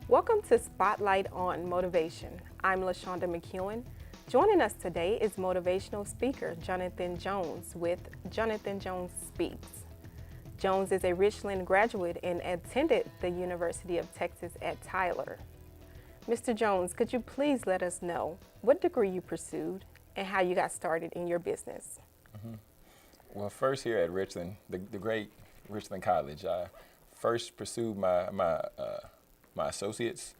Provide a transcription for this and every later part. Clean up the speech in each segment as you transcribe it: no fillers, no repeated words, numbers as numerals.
Welcome to Spotlight on Motivation. I'm LaShanda McEwen. Joining us today is motivational speaker Jonathan Jones with Jonathan Jones Speaks. Jones is a Richland graduate and attended the University of Texas at Tyler. Mr. Jones, could you please let us know what degree you pursued and how you got started in your business? Well, first here at Richland, the great Richland College, I first pursued my associates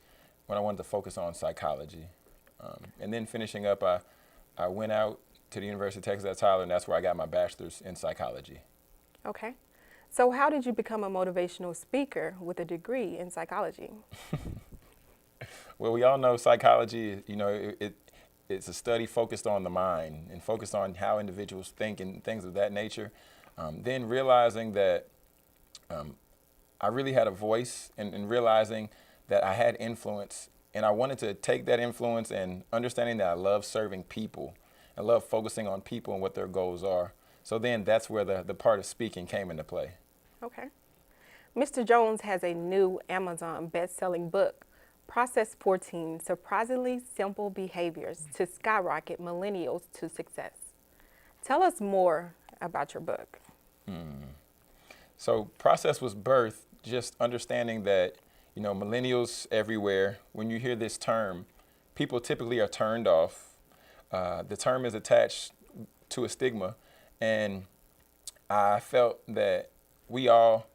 when I wanted to focus on psychology. And then finishing up, I went out to the University of Texas at Tyler, and that's where I got my bachelor's in psychology. Okay. So how did you become a motivational speaker with a degree in psychology? Well, we all know psychology, it's a study focused on the mind and focused on how individuals think and things of that nature. Then realizing that I really had a voice and realizing that I had influence, and I wanted to take that influence and understanding that I love serving people. I love focusing on people and what their goals are. So then that's where the part of speaking came into play. Okay. Mr. Jones has a new Amazon best-selling book, Process 14, Surprisingly Simple Behaviors to Skyrocket Millennials to Success. Tell us more about your book. So Process was birthed just understanding that, millennials everywhere, when you hear this term, people typically are turned off. The term is attached to a stigma, and I felt that we all,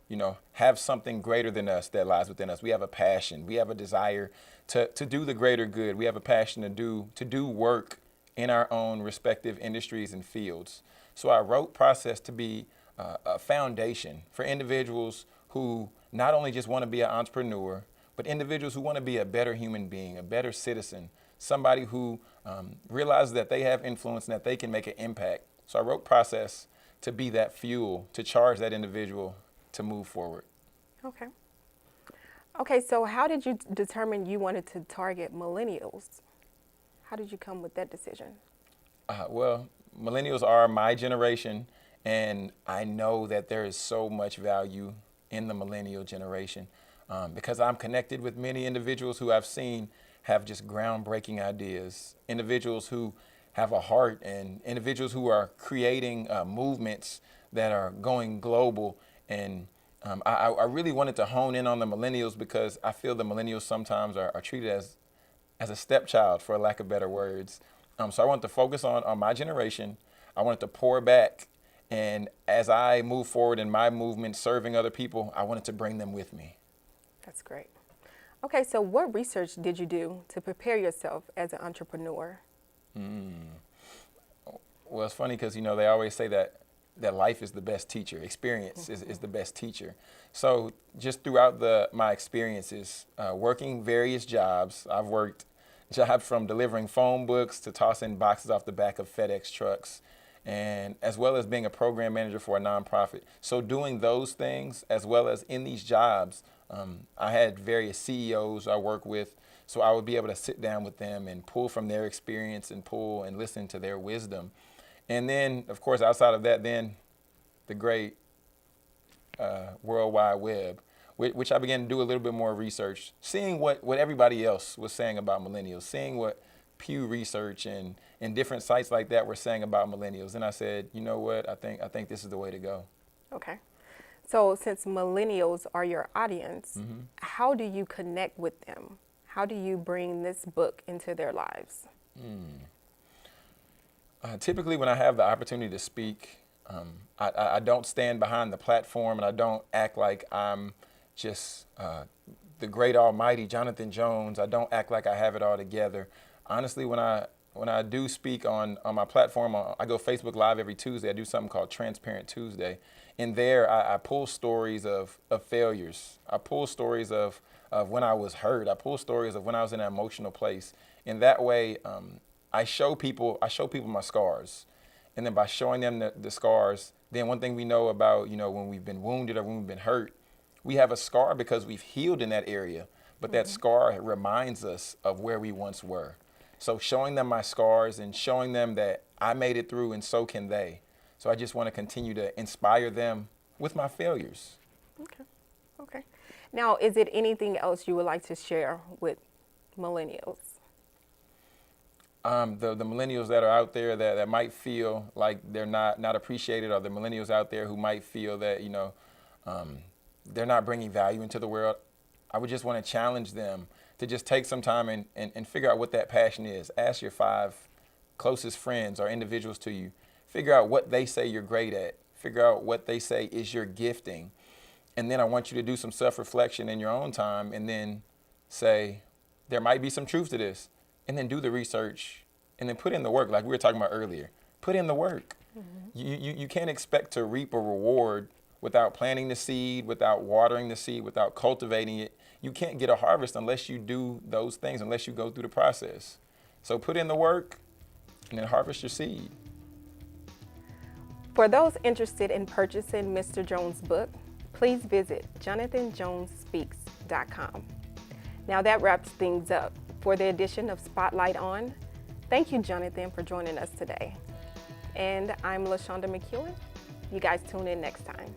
have something greater than us that lies within us. We have a passion. We have a desire to do the greater good. We have a passion to do work in our own respective industries and fields. So I wrote Process to be a foundation for individuals who not only just want to be an entrepreneur, but individuals who want to be a better human being, a better citizen, somebody who realizes that they have influence and that they can make an impact. So I wrote Process to be that fuel, to charge that individual to move forward. Okay. Okay, so how did you determine you wanted to target millennials? How did you come with that decision? Well, millennials are my generation, and I know that there is so much value in the millennial generation because I'm connected with many individuals who I've seen have just groundbreaking ideas, individuals who have a heart, and individuals who are creating movements that are going global. And I really wanted to hone in on the millennials because I feel the millennials sometimes are treated as a stepchild, for lack of better words. So I wanted to focus on my generation. I wanted to pour back. And as I move forward in my movement, serving other people, I wanted to bring them with me. That's great. Okay, so what research did you do to prepare yourself as an entrepreneur? Well, it's funny because, they always say that life is the best teacher. Experience is the best teacher. So just throughout my experiences, working various jobs, I've worked jobs from delivering phone books to tossing boxes off the back of FedEx trucks, and as well as being a program manager for a nonprofit. So doing those things, as well as in these jobs, I had various CEOs I work with, so I would be able to sit down with them and pull from their experience and pull and listen to their wisdom. And then, of course, outside of that, then the great World Wide Web, which I began to do a little bit more research, seeing what everybody else was saying about millennials, seeing what Pew Research and different sites like that were saying about millennials. And I said, you know what, I think this is the way to go. Okay. So since millennials are your audience, how do you connect with them? How do you bring this book into their lives? Typically, when I have the opportunity to speak, I don't stand behind the platform and I don't act like I'm just the great almighty Jonathan Jones. I don't act like I have it all together. Honestly, when I do speak on my platform, I go Facebook Live every Tuesday. I do something called Transparent Tuesday. And there I pull stories of failures. I pull stories of when I was hurt. I pull stories of when I was in an emotional place. And that way, I show people my scars. And then by showing them the scars, then one thing we know about, when we've been wounded or when we've been hurt, we have a scar because we've healed in that area. But that scar reminds us of where we once were. So showing them my scars and showing them that I made it through and so can they. So I just want to continue to inspire them with my failures. Okay. Okay. Now, is it anything else you would like to share with millennials? The millennials that are out there that might feel like they're not appreciated, or the millennials out there who might feel that, they're not bringing value into the world, I would just want to challenge them to just take some time and figure out what that passion is. Ask your 5 closest friends or individuals to you. Figure out what they say you're great at. Figure out what they say is your gifting. And then I want you to do some self-reflection in your own time and then say, there might be some truth to this. And then do the research and then put in the work, like we were talking about earlier. Put in the work. Mm-hmm. You can't expect to reap a reward without planting the seed, without watering the seed, without cultivating it. You can't get a harvest unless you do those things, unless you go through the process. So put in the work and then harvest your seed. For those interested in purchasing Mr. Jones' book, please visit jonathanjonesspeaks.com. Now that wraps things up for the edition of Spotlight On. Thank you, Jonathan, for joining us today. And I'm LaShanda McEwen. You guys tune in next time.